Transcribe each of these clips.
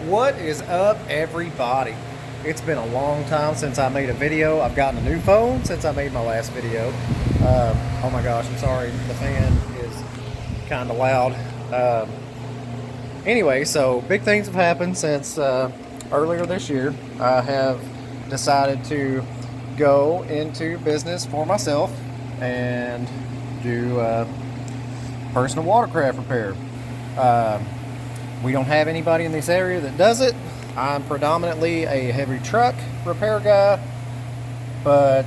What is up, everybody? It's been a long time since I made a video. I've gotten a new phone since I made my last video. Oh my gosh, I'm sorry, the fan is kind of loud. Anyway, so big things have happened since earlier this year. I have decided to go into business for myself and do personal watercraft repair. We don't have anybody in this area that does it. I'm predominantly a heavy truck repair guy, but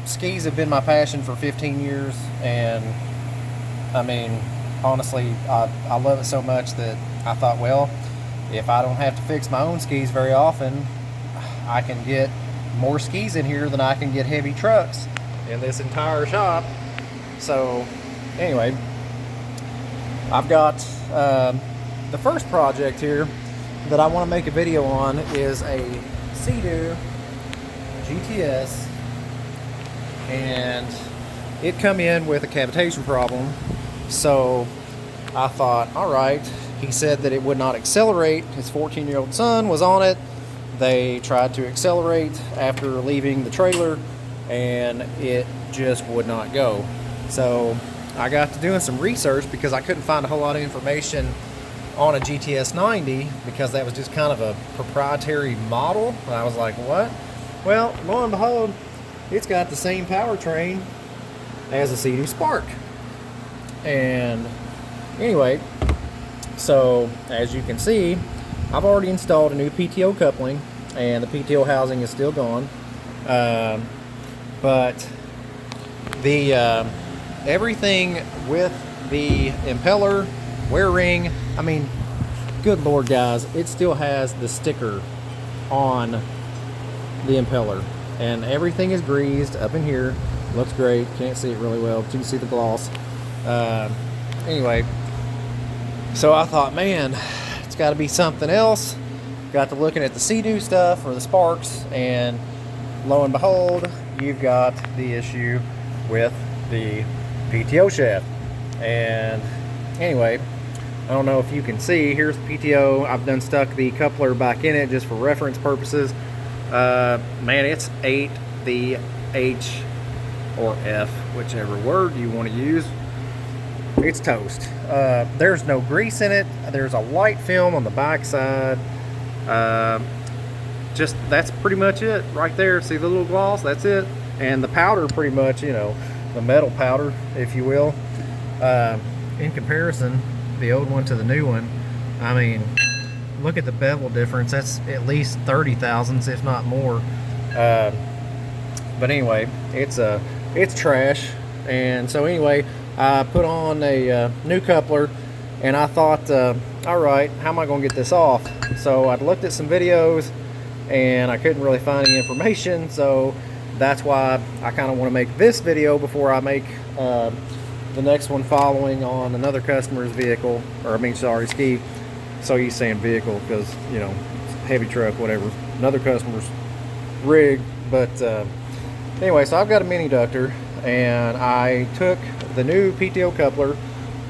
skis have been my passion for 15 years, and I mean, honestly, I love it so much that I thought, well, if I don't have to fix my own skis very often, I can get more skis in here than I can get heavy trucks in this entire shop. So anyway, I've got the first project here that I want to make a video on is a Sea-Doo GTS, and it come in with a cavitation problem. So I thought, all right, he said that it would not accelerate. His 14-year-old son was on it. They tried to accelerate after leaving the trailer and it just would not go. So I got to doing some research because I couldn't find a whole lot of information on a GTS 90 because that was just kind of a proprietary model. And I was like, what? Well, lo and behold, it's got the same powertrain as a Sea-Doo Spark. And anyway, so as you can see, I've already installed a new PTO coupling, and the PTO housing is still gone. But the everything with the impeller, wear ring, I mean, good Lord, guys, it still has the sticker on the impeller, and everything is greased up in here. Looks great. Can't see it really well, but you can see the gloss. Anyway, so I thought, man, it's got to be something else. Got to looking at the Sea-Doo stuff or the Sparks, and lo and behold, you've got the issue with the PTO shaft. And anyway, I don't know if you can see, here's the PTO. I've done stuck the coupler back in it just for reference purposes. Man, it's ate the H or F, whichever word you want to use. It's toast. There's no grease in it. There's a light film on the back side. Just, that's pretty much it right there. See the little gloss? That's it. And the powder, pretty much, you know, the metal powder, if you will. In comparison, the old one to the new one, I mean, look at the bevel difference. That's at least 30 thousandths, if not more. But anyway, it's trash. And so anyway, I put on a new coupler, and I thought, all right, how am I going to get this off? So I looked at some videos, and I couldn't really find any information. So that's why I kind of want to make this video before I make the next one following on another customer's vehicle, or I mean, sorry, ski. So he's saying vehicle because, you know, heavy truck, whatever. Another customer's rig. But anyway, so I've got a mini ductor, and I took the new PTO coupler.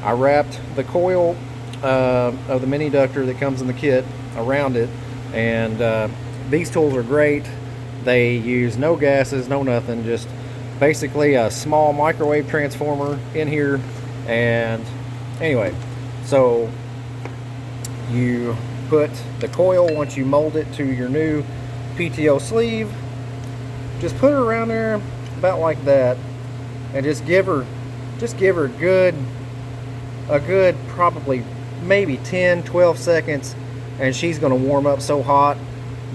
I wrapped the coil of the mini ductor that comes in the kit around it, and these tools are great. They use no gases, no nothing, just basically a small microwave transformer in here. And anyway, so you put the coil, once you mold it to your new PTO sleeve, just put her around there about like that, and just give her a good probably maybe 10-12 seconds, and she's going to warm up so hot.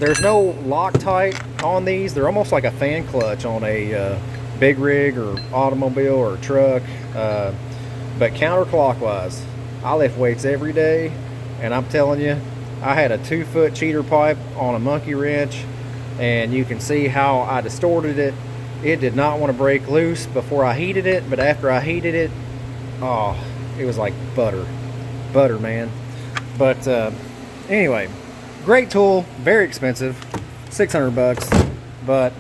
There's no Loctite on these. They're almost like a fan clutch on a big rig or automobile or truck, but counterclockwise. I lift weights every day, and I'm telling you, I had a 2-foot cheater pipe on a monkey wrench, and you can see how I distorted it. It did not want to break loose before I heated it, but after I heated it, oh, it was like butter, man. But anyway, great tool, very expensive, 600 bucks, but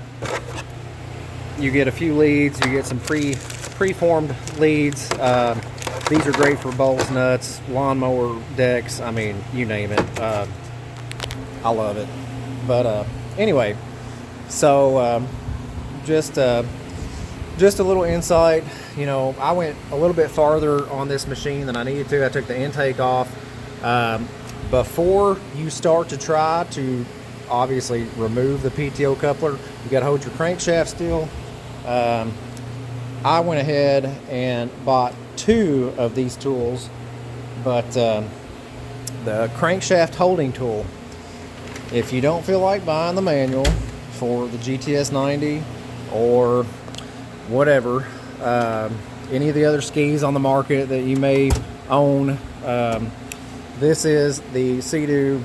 you get a few leads, you get some preformed leads. These are great for bolts, nuts, lawnmower decks, I mean, you name it. I love it. But anyway, so just a little insight. You know, I went a little bit farther on this machine than I needed to. I took the intake off. Before you start to try to obviously remove the PTO coupler, you got to hold your crankshaft still. I went ahead and bought 2 of these tools, but the crankshaft holding tool, if you don't feel like buying the manual for the GTS 90 or whatever, any of the other skis on the market that you may own, this is the Sea-Doo.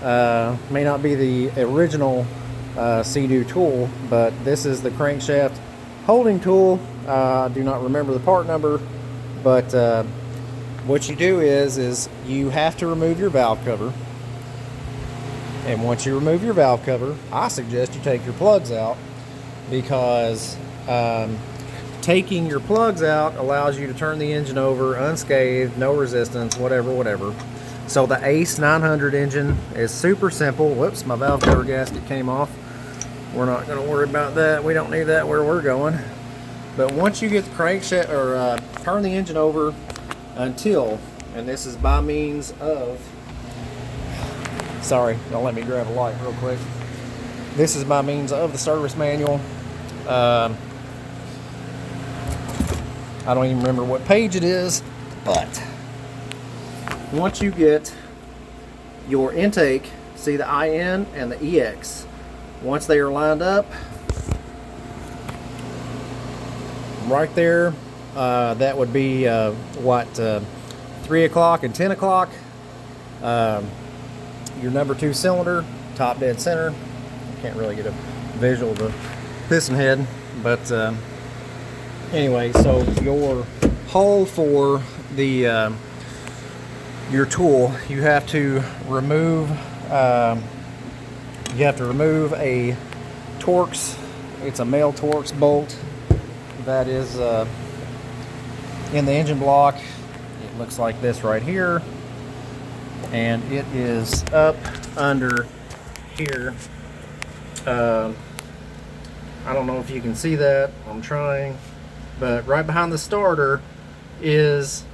May not be the original Sea-Doo tool, but this is the crankshaft holding tool. I do not remember the part number, but what you do is you have to remove your valve cover. And once you remove your valve cover, I suggest you take your plugs out, because taking your plugs out allows you to turn the engine over unscathed, no resistance, whatever. So the Ace 900 engine is super simple. Whoops, my valve cover gasket came off. We're not going to worry about that. We don't need that where we're going. But once you get the crankshaft, or turn the engine over until, and this is by means of, sorry, don't let me grab a light real quick. This is by means of the service manual. I don't even remember what page it is, but once you get your intake, see the IN and the EX, once they are lined up, right there, that would be 3 o'clock and 10 o'clock. Your number 2 cylinder, top dead center. Can't really get a visual of the piston head, but anyway, so your hole for the your tool, you have to remove a Torx. It's a male Torx bolt that is in the engine block. It looks like this right here, and it is up under here. I don't know if you can see that. I'm trying, but right behind the starter is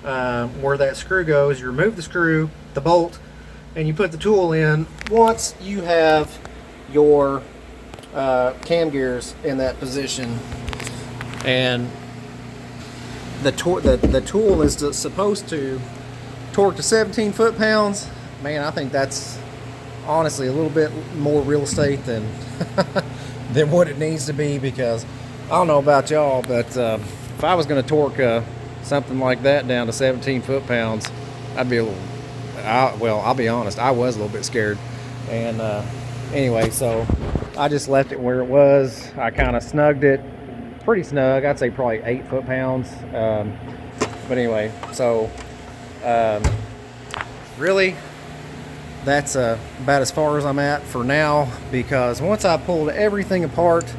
where that screw goes. You remove the screw, the bolt, and you put the tool in once you have your cam gears in that position. And the tool is supposed to torque to 17 foot-pounds. Man, I think that's honestly a little bit more real estate than than what it needs to be, because I don't know about y'all, but if I was going to torque something like that down to 17 foot-pounds, I'd be a little, well, I'll be honest, I was a little bit scared. And anyway, so I just left it where it was. I kind of snugged it pretty snug. I'd say probably 8 foot-pounds. But anyway, so really, that's about as far as I'm at for now, because once I pulled everything apart,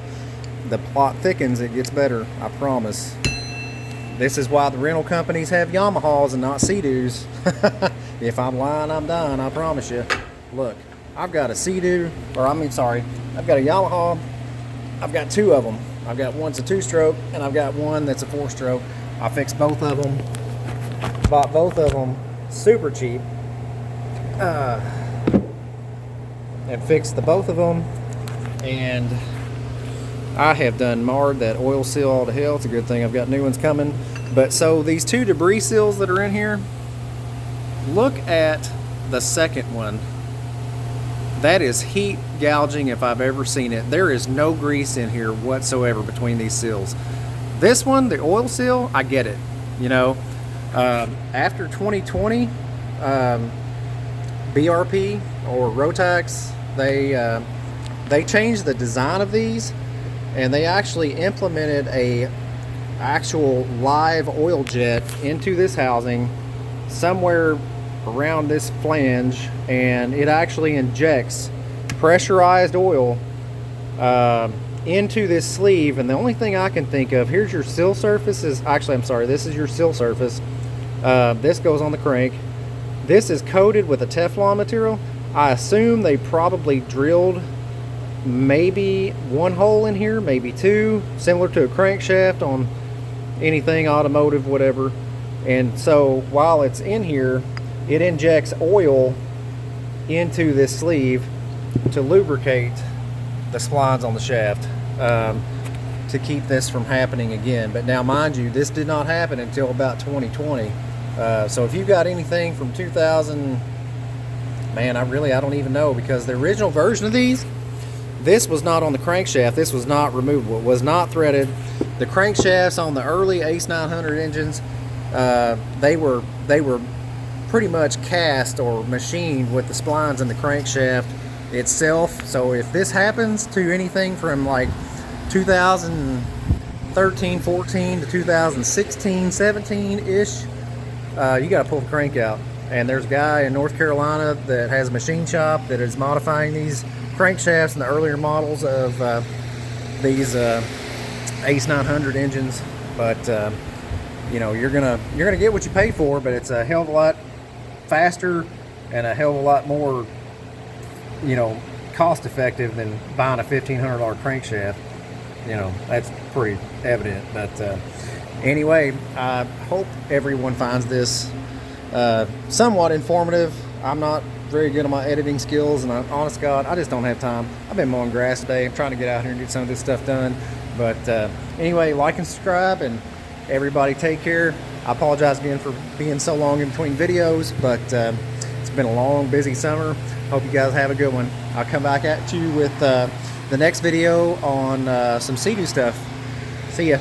the plot thickens. It gets better, I promise. This is why the rental companies have Yamahas and not Sea-Doos. If I'm lying, I'm dying, I promise you. Look, I've got a Sea-Doo, or I've got a Yamaha. I've got 2 of them. I've got one's a 2-stroke, and I've got one that's a 4-stroke. I fixed both of them. Bought both of them super cheap. And fixed the both of them, and I have done marred that oil seal all to hell. It's a good thing I've got new ones coming. But so these 2 debris seals that are in here, look at the second one. That is heat gouging if I've ever seen it. There is no grease in here whatsoever between these seals. This one, the oil seal, I get it. You know, after 2020, BRP or Rotax, they changed the design of these, and they actually implemented a actual live oil jet into this housing somewhere around this flange, and it actually injects pressurized oil into this sleeve. And the only thing I can think of, here's your seal surface, is actually, I'm sorry, this is your seal surface. This goes on the crank. This is coated with a Teflon material. I assume they probably drilled maybe one hole in here, maybe two, similar to a crankshaft on anything automotive, whatever. And so while it's in here, it injects oil into this sleeve to lubricate the splines on the shaft, to keep this from happening again. But now, mind you, this did not happen until about 2020. So if you got anything from 2000, man, I don't even know, because the original version of these, this was not on the crankshaft. This was not removable. It was not threaded. The crankshafts on the early Ace 900 engines, they were pretty much cast or machined with the splines in the crankshaft itself. So if this happens to anything from like 2013, 14 to 2016, 17 ish, you got to pull the crank out. And there's a guy in North Carolina that has a machine shop that is modifying these crankshafts in the earlier models of these Ace 900 engines. But you know, you're gonna get what you pay for, but it's a hell of a lot faster and a hell of a lot more, you know, cost effective than buying a $1,500 crankshaft. You know, that's pretty evident. But anyway, I hope everyone finds this somewhat informative. I'm not very good on my editing skills, and honest to God, I just don't have time. I've been mowing grass today. I'm trying to get out here and get some of this stuff done. But anyway, like and subscribe, and everybody take care. I apologize again for being so long in between videos, but it's been a long, busy summer. Hope you guys have a good one. I'll come back at you with the next video on some Sea-Doo stuff. See ya.